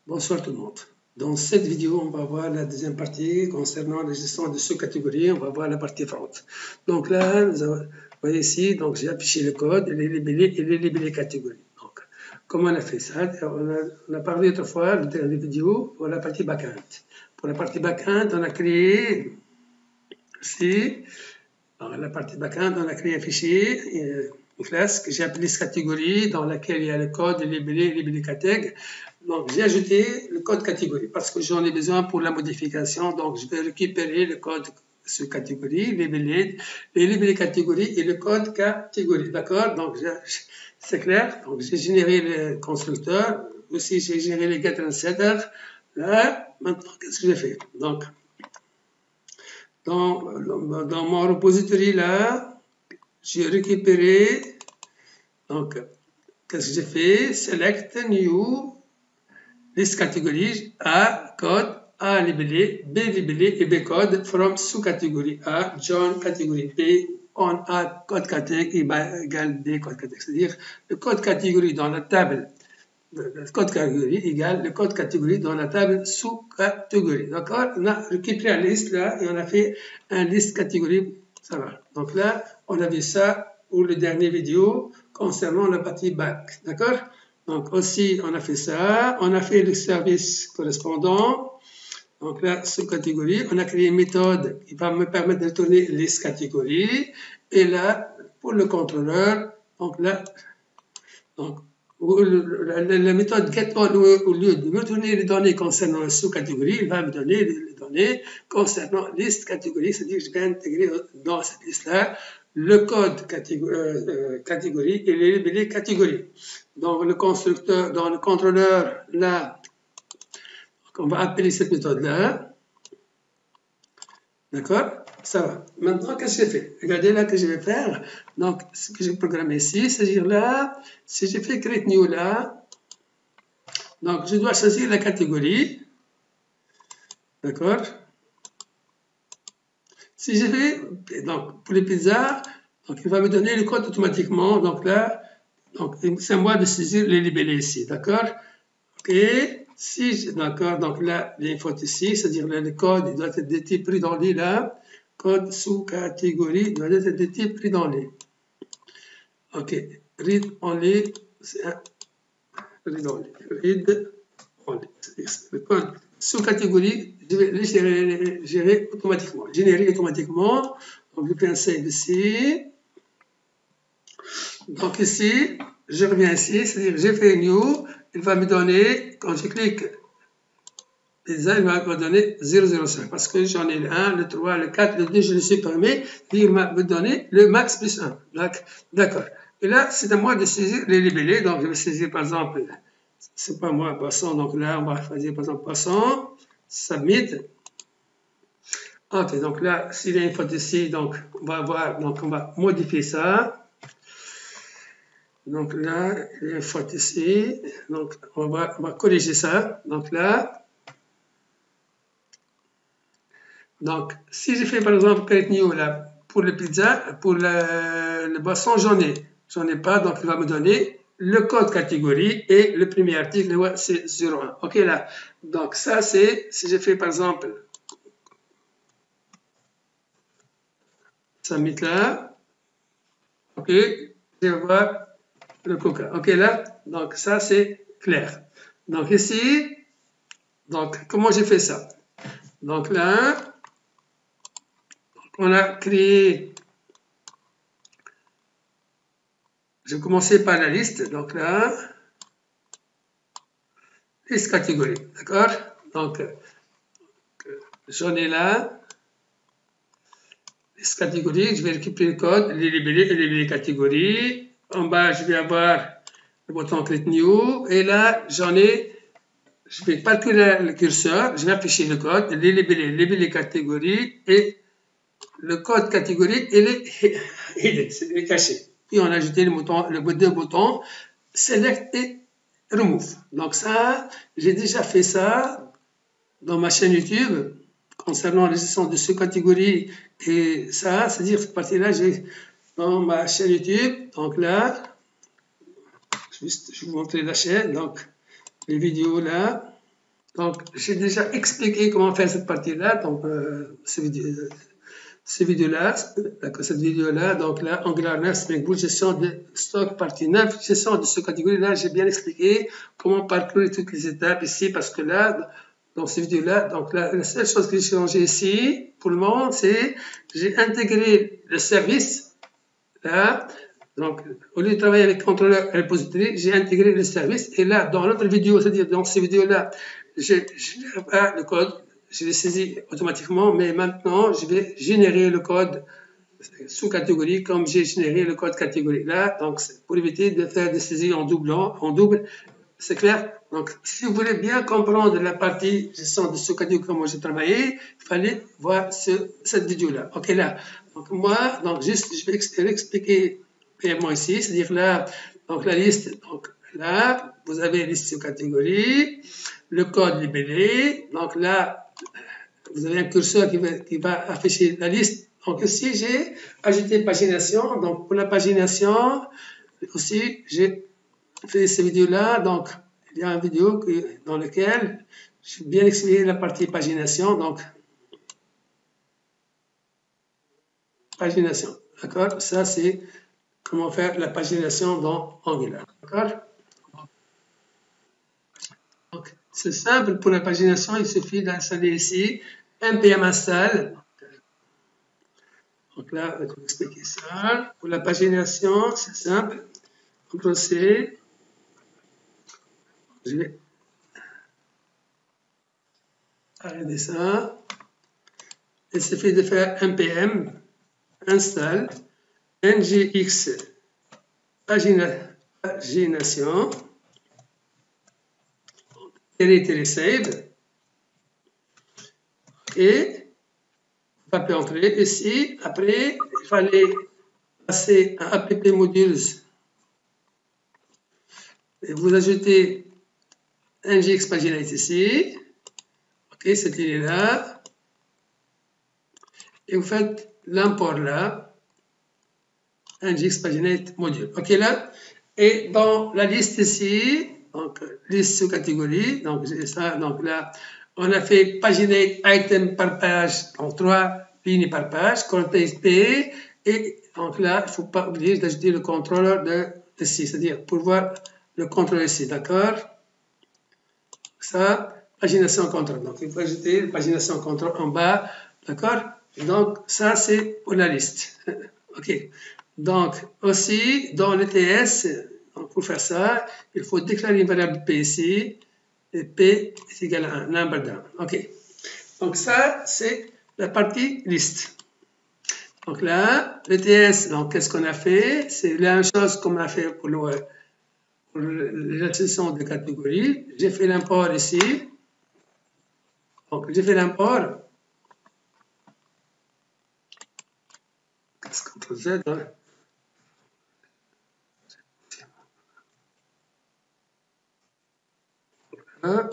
Bonsoir tout le monde. Dans cette vidéo, on va voir la deuxième partie concernant la gestion de sous-catégories. On va voir la partie front. Donc là, vous voyez ici, donc j'ai affiché le code et les libellés catégories. Donc, comment on a fait ça? On a parlé autrefois, dans la dernière vidéo, pour la partie backend. Pour la partie backend, on a créé ici, dans la partie backend, on a créé un fichier, une classe que j'ai appelée catégorie, dans laquelle il y a le code, les libellés catégories. Donc, j'ai ajouté le code catégorie parce que j'en ai besoin pour la modification. Donc, je vais récupérer le code sous catégorie, les libellés catégories et le code catégorie. D'accord? Donc, c'est clair. Donc, j'ai généré le constructeur. Aussi, j'ai généré les getter et setter. Là, maintenant, qu'est-ce que j'ai fait? Donc, dans mon repository là, j'ai récupéré. Donc, qu'est-ce que j'ai fait? Select new list catégorie A code, A libellé, B libellé et B code from sous-catégorie A, join catégorie B, on A code catégorie égale B code catégorie. C'est-à-dire le code catégorie dans la table, le code catégorie égale le code catégorie dans la table sous-catégorie. D'accord? On a récupéré la liste là et on a fait un liste catégorie. Ça va. Donc là, on a vu ça pour le dernier vidéo concernant la partie back. D'accord? Donc aussi, on a fait ça. On a fait le service correspondant. Donc là, sous-catégorie, on a créé une méthode qui va me permettre de tourner liste catégorie. Et là, pour le contrôleur, donc là, donc, la méthode getAll, au lieu de me donner les données concernant la sous-catégorie, il va me donner les données concernant liste catégorie, c'est-à-dire que je vais intégrer dans cette liste-là le code catégorie et les libellés catégories. Donc, le constructeur, dans le contrôleur, là, on va appeler cette méthode-là. D'accord? Ça va. Maintenant, qu'est-ce que j'ai fait? Regardez là que je vais faire. Donc, ce que j'ai programmé ici, c'est-à-dire là, si j'ai fait create new là, donc je dois choisir la catégorie. D'accord? Si j'ai fait, donc pour les pizzas, donc il va me donner le code automatiquement. Donc là, donc c'est à moi de saisir les libellés ici. D'accord? Ok. Si, d'accord, donc là, l'info ici, c'est-à-dire le code, il doit être de type read-only là. Code sous catégorie doit être de type read-only. Ok, read-only, c'est un read-only. Read-only. Le code sous catégorie, je vais le gérer automatiquement. Générer automatiquement. Donc, je fais un save ici. Donc, ici, je reviens ici, c'est-à-dire j'ai fait new. Il va me donner, quand je clique il va me donner 0,05 parce que j'en ai le 1, le 3, le 4, le 2, je le supprimé. Il va me donner le max plus 1. D'accord. Et là, c'est à moi de saisir les libellés. Donc, je vais saisir par exemple, c'est pas moi, poisson. Donc là, on va choisir par exemple poisson, submit. Ok, donc là, s'il y a une faute ici, donc on va voir, donc on va modifier ça. Donc là, il y a une faute ici. Donc, on va corriger ça. Donc là, donc, si je fais par exemple create new là, pour le pizza, pour le boisson, j'en ai pas, donc il va me donner le code catégorie et le premier article, c'est 01. Ok là, donc ça c'est, si je fais par exemple, ça met là, ok, je vais voir le coca. Ok là, donc ça c'est clair. Donc ici, donc comment j'ai fait ça? Donc là, on a créé. Je vais commencer par la liste. Donc là, liste catégorie. D'accord? Donc, j'en ai là. Liste catégorie. Je vais récupérer le code, les libellés et les libellés catégories. En bas, je vais avoir le bouton create new. Et là, j'en ai. Je vais calculer le curseur. Je vais afficher le code, les libellés catégories et le code catégorie, il est caché. Puis on a ajouté le deux boutons select et remove. Donc ça, j'ai déjà fait ça dans ma chaîne YouTube concernant la gestion de sous-catégories et ça, c'est-à-dire cette partie-là, j'ai dans ma chaîne YouTube. Donc là, juste, je vais vous montrer la chaîne. Donc les vidéos là. Donc, j'ai déjà expliqué comment faire cette partie-là, donc cette vidéo-là, donc là, Angular 9, Spring Boot, gestion de stock, partie 9, gestion de ce catégorie-là, j'ai bien expliqué comment parcourir toutes les étapes ici, parce que là, dans cette vidéo-là, donc là, la seule chose que j'ai changé ici, pour le moment, c'est j'ai intégré le service, là, donc au lieu de travailler avec contrôleur et repository, j'ai intégré le service, et là, dans l'autre vidéo, c'est-à-dire dans cette vidéo-là, je n'ai pas le code, je l'ai saisi automatiquement, mais maintenant, je vais générer le code sous catégorie comme j'ai généré le code catégorie là. Donc, pour éviter de faire des saisies en double, c'est clair? Donc, si vous voulez bien comprendre la partie gestion de sous-catégorie, comment j'ai travaillé, il fallait voir cette vidéo-là. OK, là. Donc, moi, donc, juste, je vais expliquer brièvement ici, c'est-à-dire là, donc la liste, donc là, vous avez la liste sous-catégorie, le code libellé, donc là, vous avez un curseur qui va afficher la liste. Donc ici, j'ai ajouté pagination. Donc pour la pagination, aussi, j'ai fait cette vidéo-là. Donc il y a une vidéo dans laquelle j'ai bien expliqué la partie pagination. Donc pagination, d'accord? Ça, c'est comment faire la pagination dans Angular, d'accord? Donc c'est simple pour la pagination, il suffit d'installer ici npm install. Donc là, je vais vous expliquer ça. Pour la pagination, c'est simple. CTRL-C. Je vais arrêter ça. Il suffit de faire npm install ngx pagination save et taper entrée ici. Après, il fallait passer à app modules et vous ajoutez ngx paginate ici. Ok, cette ligne là. Et vous faites l'import là. ngx paginate module. Ok là. Et dans la liste ici, donc liste sous catégorie, donc j'ai ça, donc là, on a fait paginate item par page, donc 3 lignes par page, context P, et donc là, il ne faut pas oublier d'ajouter le contrôleur de ici, c'est-à-dire pour voir le contrôleur ici, d'accord? Ça, pagination contrôle. Donc il faut ajouter la pagination contrôle en bas, d'accord? Donc ça, c'est pour la liste. Ok. Donc, aussi, dans l'ETS, pour faire ça, il faut déclarer une variable P ici, et P est égal à 1, number down. OK. Donc, ça, c'est la partie liste. Donc là, l'ETS, donc, qu'est-ce qu'on a fait? C'est la même chose qu'on a fait pour la gestion de catégories. J'ai fait l'import ici. Donc, j'ai fait l'import. CTRL Z, hein.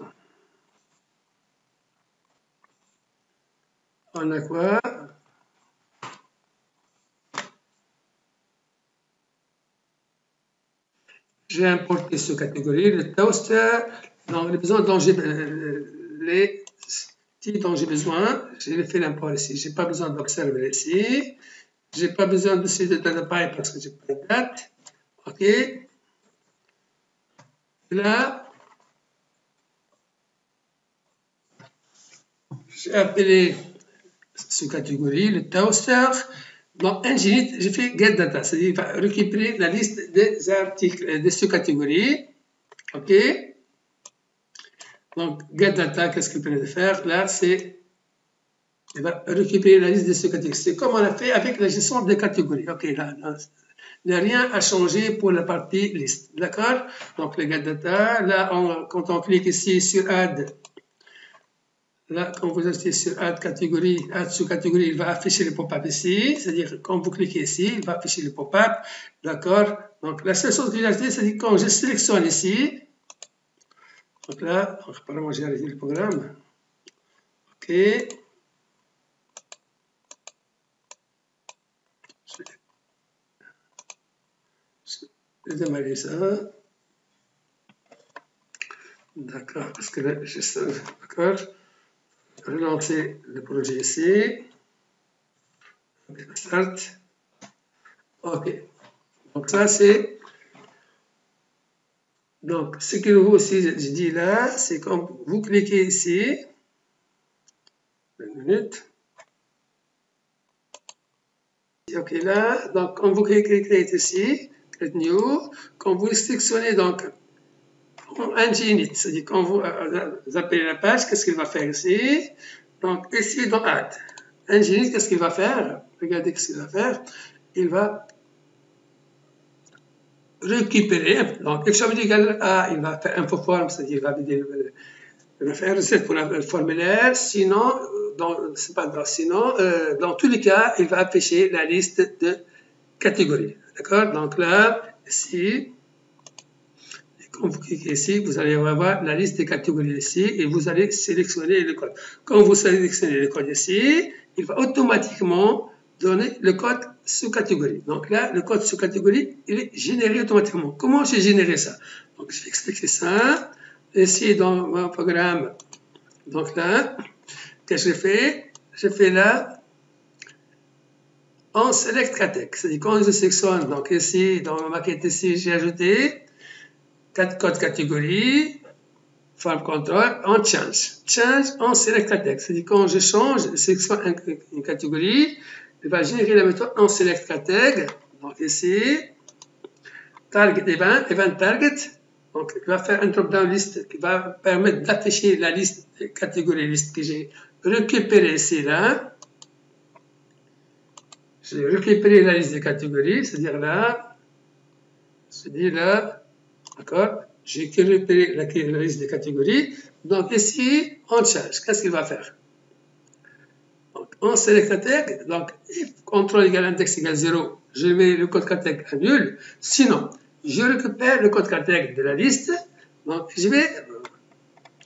On a quoi? J'ai importé cette catégorie, le toaster, dans les besoins dont j'ai les types dont j'ai besoin, j'ai fait l'import ici. J'ai pas besoin d'observer ici. J'ai pas besoin de de DataPy parce que j'ai pas de date. OK. Là, j'ai appelé cette catégorie, le toaster. Dans Nginx, j'ai fait get data, c'est-à-dire il va récupérer la liste des articles de cette catégorie. OK. Donc, get data, qu'est-ce qu'il peut faire? Là, c'est il va récupérer la liste de ces catégories. C'est comme on a fait avec la gestion des catégories. OK, là, il n'y a rien à changer pour la partie liste. D'accord? Donc, le get data, là, quand on clique ici sur add, là, quand vous achetez sur add catégorie, add sous-catégorie, il va afficher le pop-up ici. C'est-à-dire, quand vous cliquez ici, il va afficher le pop-up. D'accord? Donc, la seule chose que j'ai acheté, c'est quand je sélectionne ici, donc là, apparemment, j'ai arrêté le programme. OK. Je vais démarrer ça. D'accord, parce que là, je sais, d'accord. Relancer le projet ici. Start. OK. Donc ça, c'est... Donc, ce qu'il vous aussi, je dis là, c'est quand vous cliquez ici. Une minute. OK, là, donc quand vous cliquez ici, Create New, quand vous sélectionnez donc Nginit, c'est-à-dire quand vous appelez la page, qu'est-ce qu'il va faire ici? Donc ici dans Add, Nginit, qu'est-ce qu'il va faire? Regardez ce qu'il va faire. Il va récupérer, donc x égale A, il va faire infoform, c'est-à-dire il va faire un recette pour le formulaire, sinon, c'est pas grave, sinon, dans tous les cas, il va afficher la liste de catégories. D'accord? Donc là, ici, quand vous cliquez ici, vous allez avoir la liste des catégories ici et vous allez sélectionner le code. Quand vous sélectionnez le code ici, il va automatiquement donner le code sous catégorie. Donc là, le code sous catégorie, il est généré automatiquement. Comment j'ai généré ça? Donc je vais expliquer ça. Ici, dans mon programme, donc là, qu'est-ce que j'ai fait? J'ai fait là, en select category. C'est-à-dire quand je sélectionne, donc ici, dans ma maquette ici, j'ai ajouté 4 codes catégories, form control, en change. Change en select category. C'est-à-dire quand je change, je sélectionne une catégorie, il va générer la méthode en select category. Donc ici, target event target. Donc il va faire un drop-down list qui va permettre d'afficher la liste des catégories liste que j'ai récupérée ici là. J'ai récupéré la liste des catégories, c'est-à-dire là, d'accord, j'ai récupéré la liste des catégories. Donc ici, on change. Qu'est-ce qu'il va faire? Donc, on select catégorie. Donc, if contrôle égale index égale 0, je mets le code catégorie à nul. Sinon, je récupère le code catégorie de la liste. Donc, je vais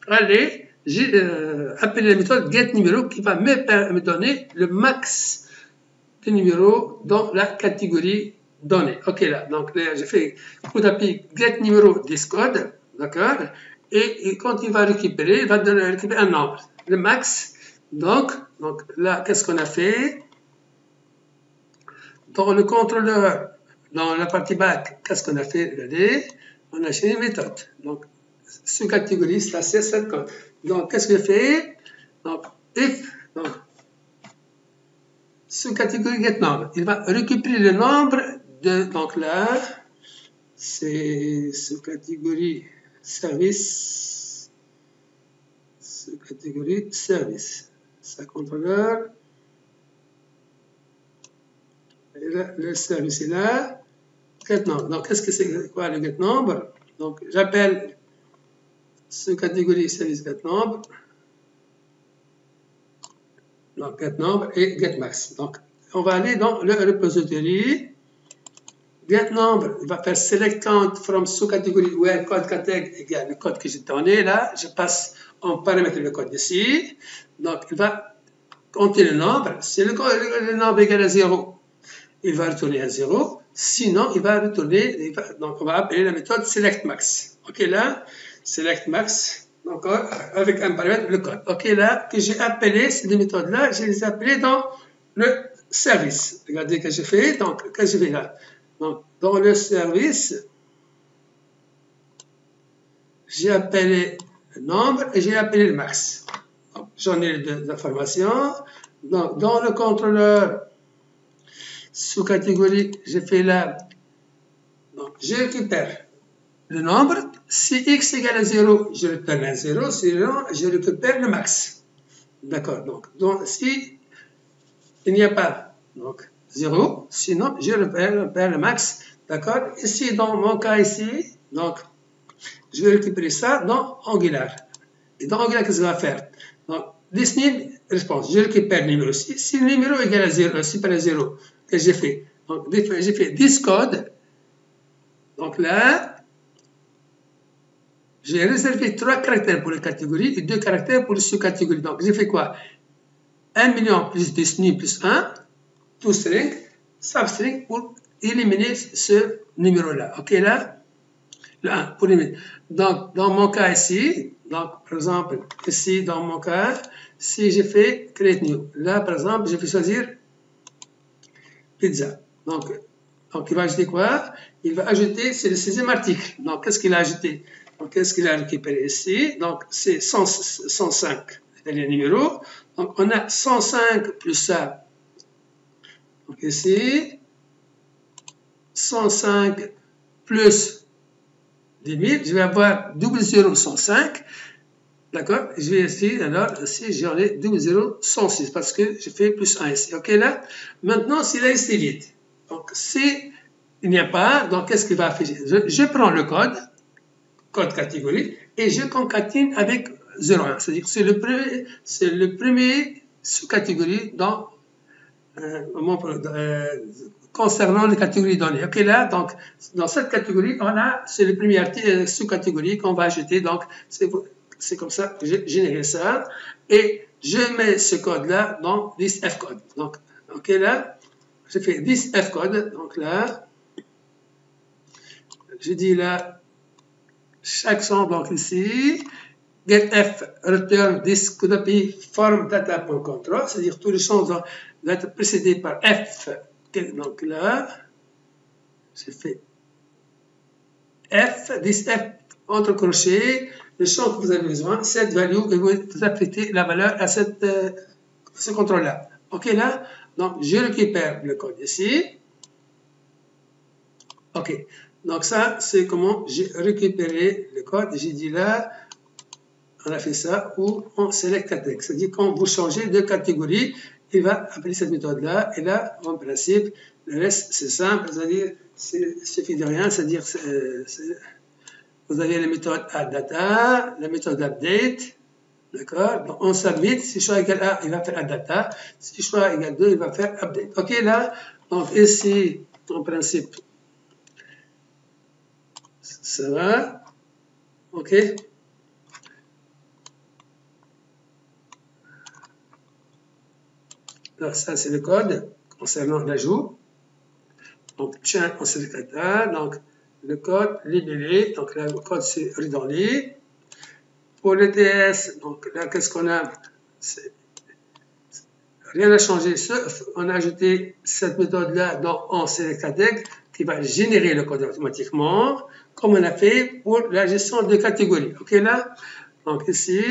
aller appeler la méthode getNumero qui va me donner le max de numéros dans la catégorie donnée. OK, là, donc là, j'ai fait coup d'appui getNumero discode, d'accord, et quand il va récupérer, il va récupérer un nombre, le max. Donc là, qu'est-ce qu'on a fait? Dans le contrôleur, dans la partie back, qu'est-ce qu'on a fait? Regardez, on a changé une méthode. Donc, sous catégorie, c'est cette code. Donc, qu'est-ce que j'ai fait? Donc, if, donc, sous catégorie getNumber, il va récupérer le nombre de, donc là, c'est sous catégorie service, sous catégorie service, ça contrôleur, et là, le service est là, getNumber. Donc, qu'est-ce que c'est quoi le getNumber? Donc, j'appelle sous catégorie service getNumber, donc getNumber et getMax. Donc, on va aller dans le repository. GetNumber, il va faire select count from sous-catégorie where code category égale le code que j'ai donné là. Je passe en paramètre le code ici. Donc, il va compter le nombre. Si le nombre égale à 0, il va retourner à 0. Sinon, il va retourner, donc on va appeler la méthode selectMax. OK, là, selectMax, donc avec un paramètre, le code. OK, là, que j'ai appelé ces deux méthodes-là, je les ai appelées dans le service. Regardez ce que j'ai fait. Donc, qu'est-ce que je fais là? Donc, dans le service, j'ai appelé le nombre et j'ai appelé le max. J'en ai les deux informations. Donc, dans le contrôleur, sous catégorie, j'ai fait là. Donc, je récupère le nombre. Si x égale à 0, je récupère un 0. Sinon, je récupère le max. D'accord. Donc, si il n'y a pas donc 0, sinon, je récupère le max. D'accord. Ici, dans mon cas ici, donc, je vais récupérer ça dans Angular. Et dans Angular, qu'est-ce que ça va faire? Donc, listening response. Je récupère le numéro 6. Si le numéro est égal à 0, supérieur à 0, qu'est-ce que j'ai fait? Donc, j'ai fait this code. Donc là, j'ai réservé 3 caractères pour les catégories et 2 caractères pour les sous-catégories. Donc, j'ai fait quoi? 1 million plus listening plus 1, toString, substring pour éliminer ce numéro-là. OK, là? Le 1 pour limite. Donc, dans mon cas ici, donc, par exemple, ici, dans mon cas, si j'ai fait create new, là, par exemple, je vais choisir pizza. Donc, il va ajouter quoi? Il va ajouter, c'est le 6e article. Donc, qu'est-ce qu'il a ajouté? Donc, qu'est-ce qu'il a récupéré ici? Donc, c'est 105, c'est le numéro. Donc, on a 105 plus ça. Donc, ici, 105 plus 10 000, je vais avoir 0005. D'accord? Je vais ici, alors, ici, j'en ai 0006 parce que j'ai fait plus 1 ici. OK, là? Maintenant, si là, c'est vide. Donc, si il n'y a pas, donc qu'est-ce qu'il va afficher? Je prends le code catégorie, et je concatine avec 01. C'est-à-dire que c'est le premier sous-catégorie dans concernant les catégories données. OK, là, donc, dans cette catégorie, c'est le premier sous-catégorie qu'on va ajouter. Donc, c'est comme ça que j'ai généré ça. Et je mets ce code-là dans list fcode. Donc, OK, là, j'ai fait list fcode. Donc là, je dis là, chaque champ, donc ici, getF return this could be form data.control, c'est-à-dire tous les champs doivent être précédés par F. Donc là, j'ai fait F, this F entre crochets, le champ que vous avez besoin, cette value, et vous appliquez la valeur à ce contrôle-là. OK, là, donc je récupère le code ici. OK, donc ça, c'est comment j'ai récupéré le code. J'ai dit là, on a fait ça, ou on select category. C'est-à-dire quand vous changez de catégorie, il va appeler cette méthode-là. Et là, en principe, le reste, c'est simple. C'est-à-dire, il suffit de rien. C'est-à-dire, vous avez la méthode addData, la méthode update. D'accord? Donc, on submit. Si choix égale 1, il va faire addData. Si choix égale 2, il va faire update. OK, là, donc ici, en principe, ça va. OK? Alors, ça, c'est le code concernant l'ajout. Donc, tiens, on select data. Donc, le code libellé. Donc, là, le code, c'est read-only. Pour le TS, donc là, qu'est-ce qu'on a? Rien n'a changé, sauf on a ajouté cette méthode-là dans onSelectCateg qui va générer le code automatiquement, comme on a fait pour la gestion de catégories. OK, là? Donc, ici,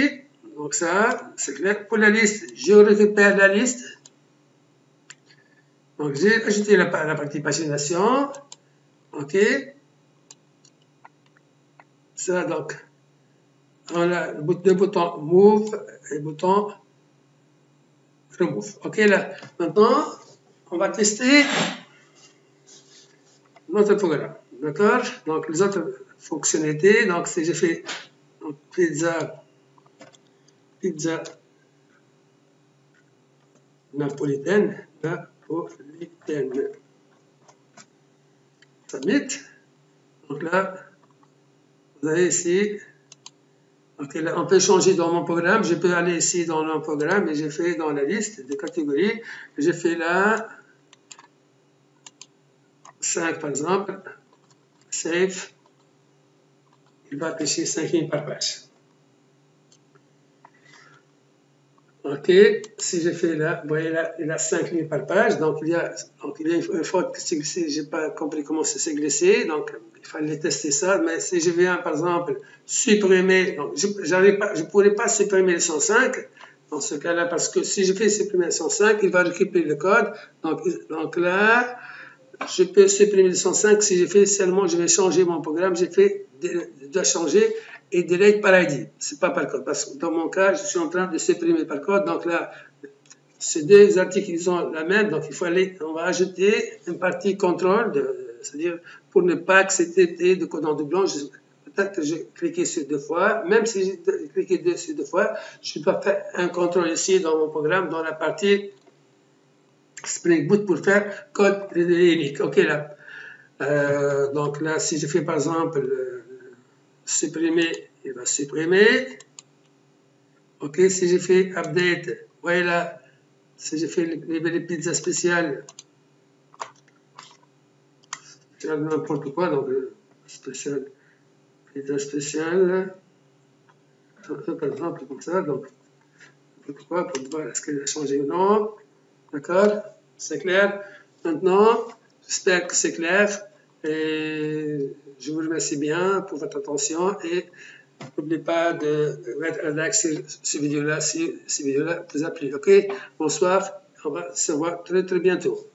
donc ça, c'est clair. Pour la liste, je récupère la liste. Donc, j'ai ajouté la partie pagination. OK. Ça, donc, on a le bouton Move et le bouton Remove. OK, là. Maintenant, on va tester notre programme. D'accord? Donc, les autres fonctionnalités. Donc, si j'ai fait donc, pizza napolitaine. Submit. Donc là, vous avez ici. Donc là, on peut changer dans mon programme. Je peux aller ici dans mon programme et j'ai fait dans la liste de catégories. J'ai fait là 5 par exemple. Save. Il va afficher 5 lignes par page. OK, si je fais là, vous voyez là, il a 5 lignes par page, donc il y a une faute qui s'est glissée, je n'ai pas compris comment ça s'est glissé, donc il fallait tester ça, mais si je viens par exemple supprimer, donc je ne pourrais pas supprimer le 105, dans ce cas-là, parce que si je fais supprimer le 105, il va récupérer le code, donc là, je peux supprimer le 105, si je fais seulement, je vais changer mon programme, j'ai fait, je dois changer, et delete par ID, c'est pas par code, parce que dans mon cas, je suis en train de supprimer par code, donc là, ces deux articles, ils ont la même, donc il faut aller, on va ajouter une partie contrôle, c'est-à-dire pour ne pas accepter de code en doublon, peut-être que j'ai cliqué sur 2 fois, même si j'ai cliqué sur 2 fois, je dois faire un contrôle ici dans mon programme, dans la partie Spring Boot pour faire code unique. OK, là. Donc là, si je fais par exemple supprimer, il va supprimer. OK, si je fais update, voilà, si je fais les pizzas spéciales, n'importe quoi, donc spécial filtrage spécial, par exemple, comme ça, donc, pourquoi, pour voir est-ce qu'elle a changé ou non, d'accord, c'est clair. Maintenant, j'espère que c'est clair, et je vous remercie bien pour votre attention, et n'oubliez pas de mettre un like sur cette vidéo-là si cette vidéo-là vous a plu, ok, bonsoir, on va se voir très très bientôt.